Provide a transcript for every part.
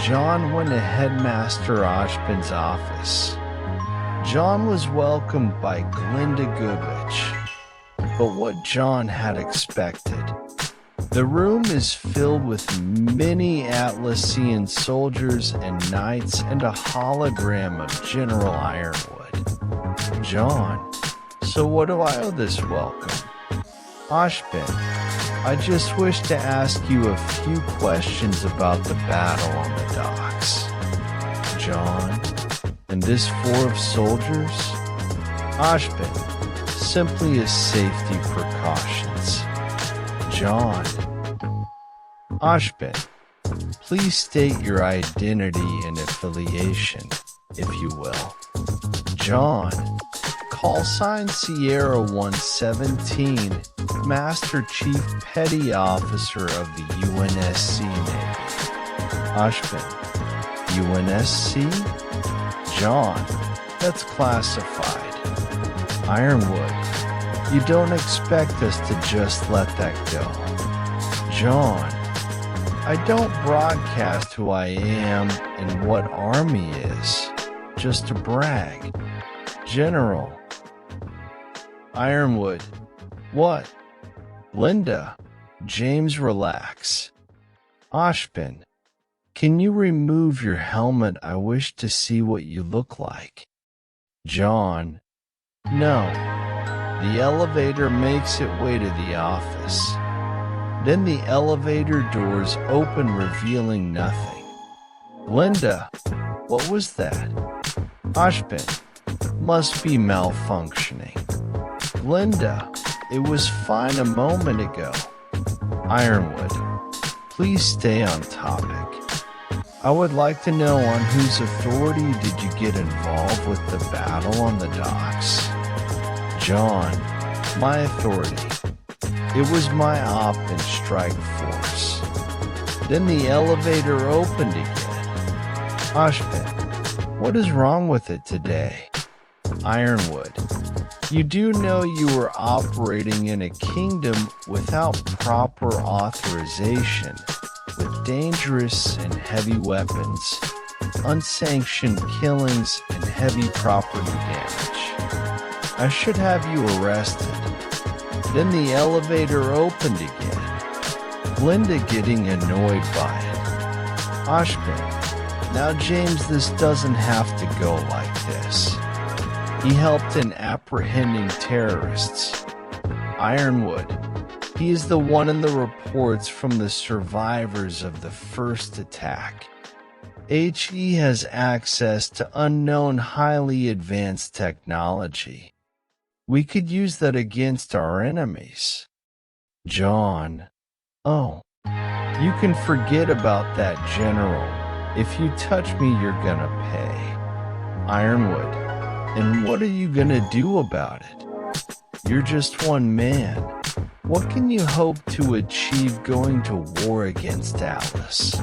Jaune went to Headmaster Oshpin's office. Jaune was welcomed by Glinda Goodrich, but what Jaune had expected. The room is filled with many Atlassian soldiers and knights and a hologram of General Ironwood. Jaune, so what do I owe this welcome? Oshpin, I just wish to ask you a few questions about the battle on the docks. Jaune, and this four of soldiers? Oshpin, simply as safety precautions. Jaune. Oshpin, please state your identity and affiliation, if you will. Jaune. Call sign Sierra 117, Master Chief Petty Officer of the UNSC Navy. Oshpin, UNSC? Jaune, that's classified. Ironwood, you don't expect us to just let that go. Jaune, I don't broadcast who I am and what army is, just to brag. General. Ironwood. What? Linda. James, relax. Oshpin, can you remove your helmet? I wish to see what you look like. Jaune. No. The elevator makes its way to the office. Then the elevator doors open, revealing nothing. Linda, what was that? Oshpin, must be malfunctioning. Linda, it was fine a moment ago. Ironwood, please stay on topic. I would like to know on whose authority did you get involved with the battle on the docks? Jaune, my authority. It was my op and strike force. Then the elevator opened again. Oshpin, what is wrong with it today? Ironwood, you do know you were operating in a kingdom without proper authorization, with dangerous and heavy weapons, unsanctioned killings, and heavy property damage. I should have you arrested. Then the elevator opened again. Linda getting annoyed by it. Oshpin, now James, this doesn't have to go like this. He helped in apprehending terrorists. Ironwood, he is the one in the reports from the survivors of the first attack. HE has access to unknown highly advanced technology. We could use that against our enemies. Jaune, oh, you can forget about that, General. If you touch me, you're gonna pay. Ironwood, and what are you gonna do about it? You're just one man. What can you hope to achieve going to war against Atlas?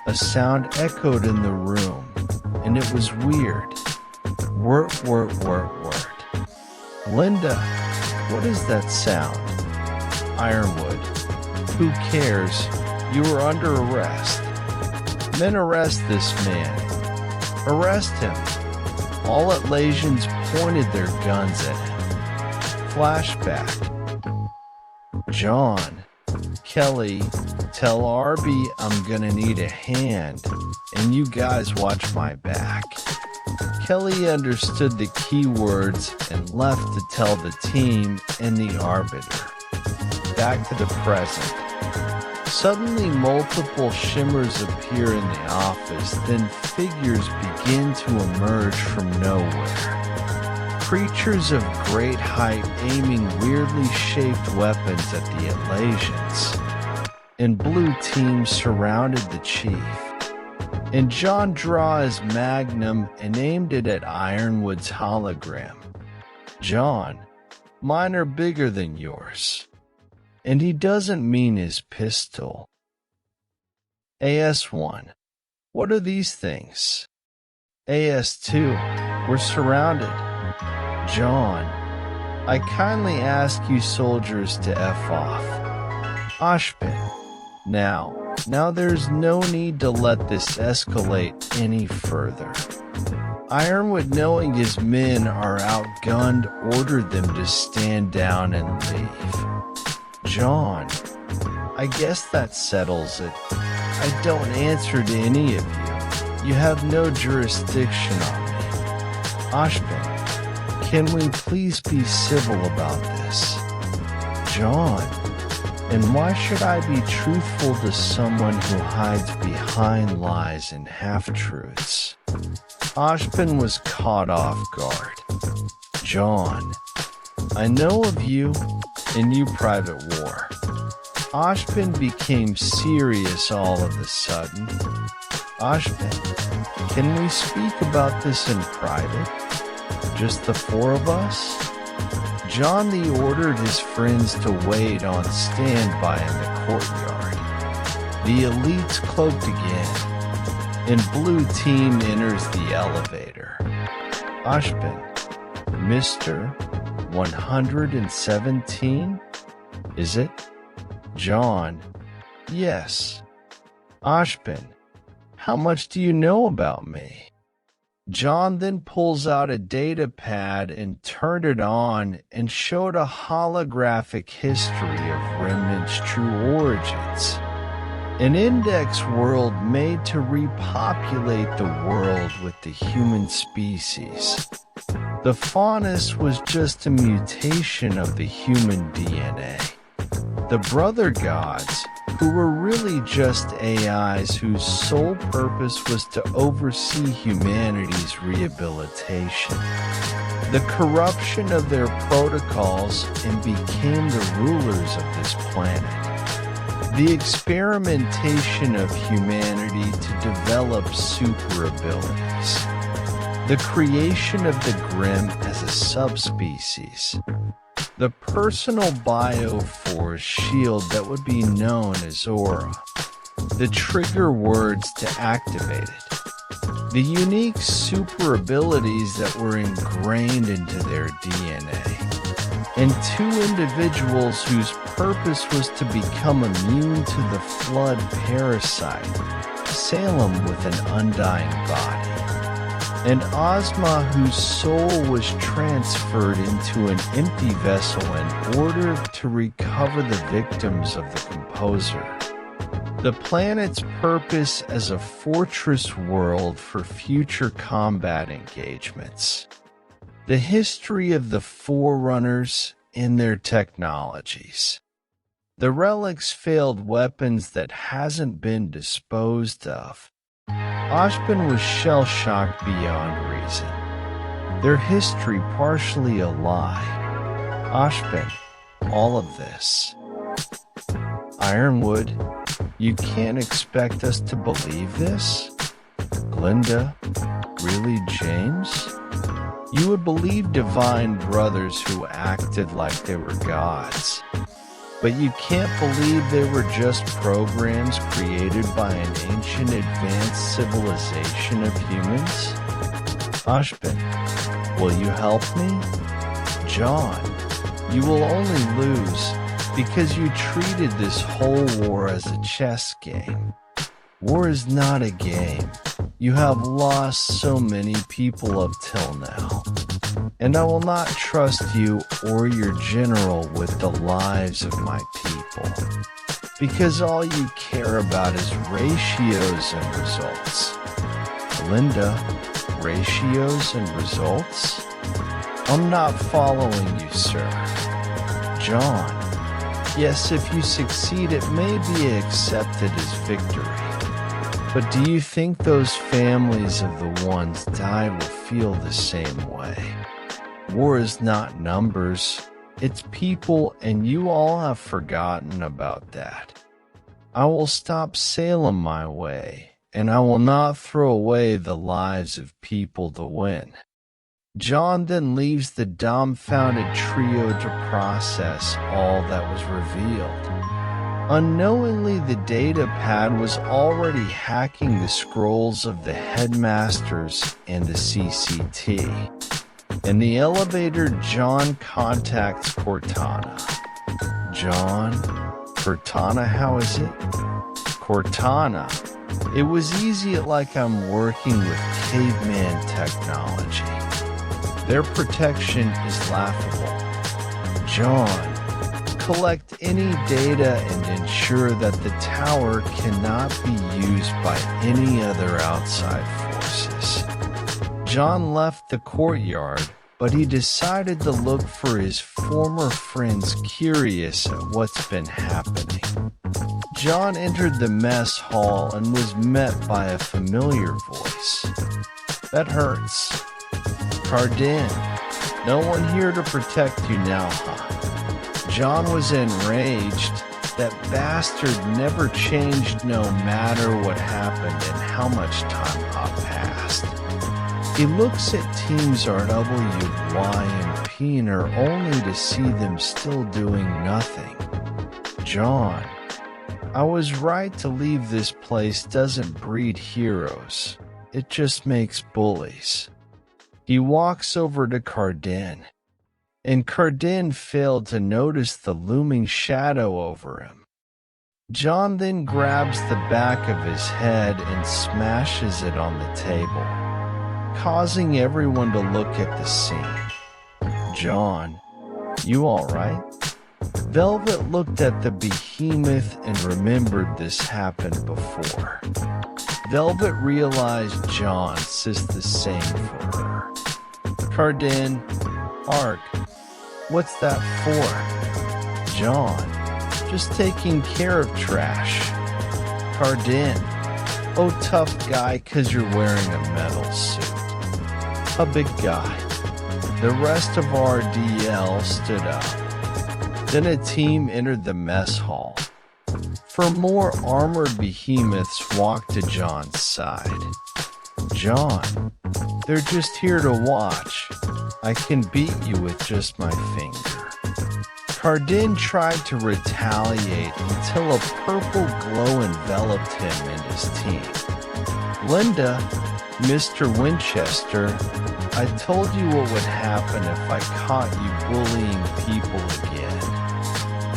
A sound echoed in the room, and it was weird. Wort, wort, wort, wort. Linda, what is that sound? Ironwood, who cares? You are under arrest. Men arrest this man. Arrest him. All Atlassians pointed their guns at him. Flashback. Jaune, Kelly, tell RWBY I'm gonna need a hand, and you guys watch my back. Kelly understood the keywords and left to tell the team and the arbiter. Back to the present. Suddenly multiple shimmers appear in the office, then figures begin to emerge from nowhere. Creatures of great height aiming weirdly shaped weapons at the Atlassians. And blue teams surrounded the chief. And Jaune draw his magnum and aimed it at Ironwood's hologram. Jaune, mine are bigger than yours. And he doesn't mean his pistol. AS1, what are these things? AS2, we're surrounded. Jaune, I kindly ask you soldiers to F off. Oshpin, now, Now there's no need to let this escalate any further. Ironwood, knowing his men are outgunned, ordered them to stand down and leave. Jaune, I guess that settles it. I don't answer to any of you. You have no jurisdiction on me. Ashpin, can we please be civil about this? Jaune, and why should I be truthful to someone who hides behind lies and half-truths? Ashpin was caught off guard. Jaune, I know of you, and you private war. Ashpin became serious all of a sudden. Ashpin, can we speak about this in private? Just the four of us? Jaune ordered his friends to wait on standby in the courtyard. The elites cloaked again, and Blue Team enters the elevator. Ashpin, Mr. 117? Is it? Jaune, yes. Ashpin, how much do you know about me? Jaune then pulls out a data pad and turned it on and showed a holographic history of Remnant's true origins. An index world made to repopulate the world with the human species. The faunus was just a mutation of the human DNA. The brother gods, who were really just AIs whose sole purpose was to oversee humanity's rehabilitation. The corruption of their protocols and became the rulers of this planet. The experimentation of humanity to develop super abilities. The creation of the Grim as a subspecies. The personal bioforce shield that would be known as Aura. The trigger words to activate it. The unique super abilities that were ingrained into their DNA. And two individuals whose purpose was to become immune to the flood parasite, Salem with an undying body. And Ozma, whose soul was transferred into an empty vessel in order to recover the victims of the composer. The planet's purpose as a fortress world for future combat engagements. The history of the Forerunners and their technologies. The relics' failed weapons that hasn't been disposed of. Ashpin was shell-shocked beyond reason. Their history partially a lie. Ashpin, all of this. Ironwood, you can't expect us to believe this? Glinda, really, James? You would believe divine brothers who acted like they were gods. But you can't believe they were just programs created by an ancient advanced civilization of humans? Ashpin, will you help me? Jaune, you will only lose because you treated this whole war as a chess game. War is not a game. You have lost so many people up till now. And I will not trust you or your general with the lives of my people. Because all you care about is ratios and results. Linda, ratios and results? I'm not following you, sir. Jaune, yes, if you succeed, it may be accepted as victory. But do you think those families of the ones died will feel the same way? War is not numbers, it's people, and you all have forgotten about that. I will stop Salem my way, and I will not throw away the lives of people to win. Jaune then leaves the dumbfounded trio to process all that was revealed. Unknowingly, the data pad was already hacking the scrolls of the headmasters and the CCT. In the elevator, Jaune contacts Cortana. Jaune, Cortana, how is it? Cortana. It was easy like I'm working with caveman technology. Their protection is laughable. Jaune, collect any data and ensure that the tower cannot be used by any other outside forces. Jaune left the courtyard, but he decided to look for his former friends, curious at what's been happening. Jaune entered the mess hall and was met by a familiar voice. That hurts. Cardin, no one here to protect you now, huh? Jaune was enraged. That bastard never changed no matter what happened and how much time passed. He looks at teams RWBY and Peener only to see them still doing nothing. Jaune, I was right to leave. This place doesn't breed heroes. It just makes bullies. He walks over to Cardin, and Cardin failed to notice the looming shadow over him. Jaune then grabs the back of his head and smashes it on the table, causing everyone to look at the scene. Jaune, you all right? Velvet looked at the behemoth and remembered this happened before. Velvet realized Jaune says the same for her. Cardin, Arc, what's that for? Jaune, just taking care of trash. Cardin, oh tough guy 'cause you're wearing a metal suit. A big guy. The rest of RDL stood up. Then a team entered the mess hall. 4 more armored behemoths walked to Jaune's side. Jaune, they're just here to watch. I can beat you with just my finger. Cardin tried to retaliate until a purple glow enveloped him and his team. Linda, Mr. Winchester, I told you what would happen if I caught you bullying people again.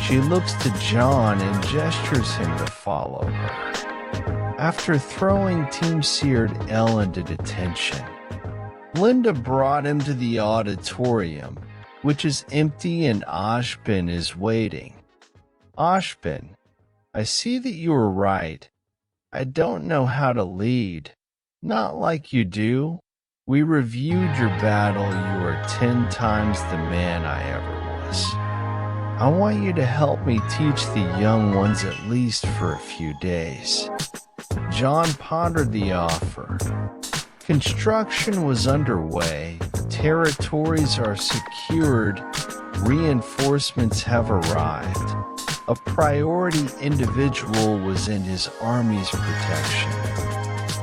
She looks to Jaune and gestures him to follow her. After throwing Team Seared L into detention, Linda brought him to the auditorium, which is empty, and Ashbin is waiting. Ashbin, I see that you were right. I don't know how to lead. Not like you do. We reviewed your battle. You are 10 times the man I ever was. I want you to help me teach the young ones at least for a few days. Jaune pondered the offer. Construction was underway. Territories are secured. Reinforcements have arrived. A priority individual was in his army's protection.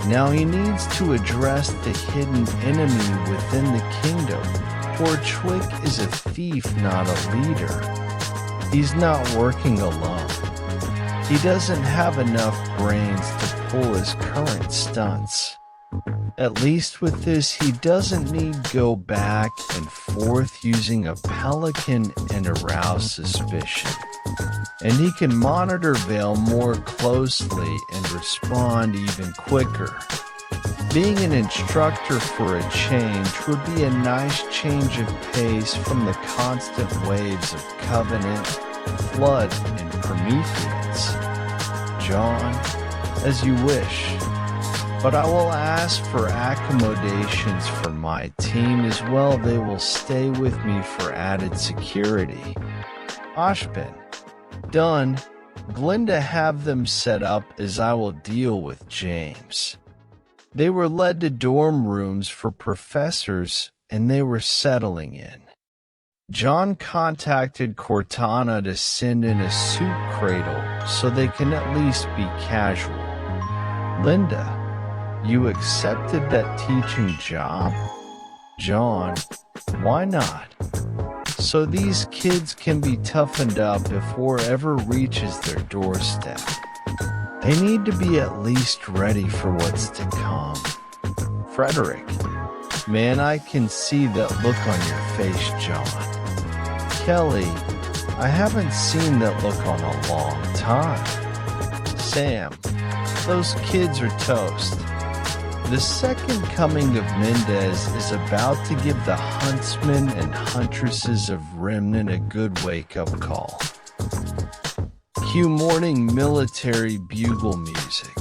Now he needs to address the hidden enemy within the kingdom. Torchwick is a thief, not a leader. He's not working alone. He doesn't have enough brains to pull his current stunts. At least with this, he doesn't need go back and forth using a pelican and arouse suspicion. And he can monitor Vale more closely and respond even quicker. Being an instructor for a change would be a nice change of pace from the constant waves of Covenant, Flood, and Prometheans. Jaune, as you wish. But I will ask for accommodations for my team as well. They will stay with me for added security. Ashbin, done. Glinda have them set up as I will deal with James. They were led to dorm rooms for professors and they were settling in. Jaune contacted Cortana to send in a suit cradle so they can at least be casual. Linda, you accepted that teaching job? Jaune, why not? So these kids can be toughened up if war ever reaches their doorstep. They need to be at least ready for what's to come. Frederick, man, I can see that look on your face, Jaune. Kelly, I haven't seen that look on a long time. Sam, Those kids are toast. The second coming of Mendez is about to give the huntsmen and huntresses of Remnant a good wake-up call. Cue morning military bugle music.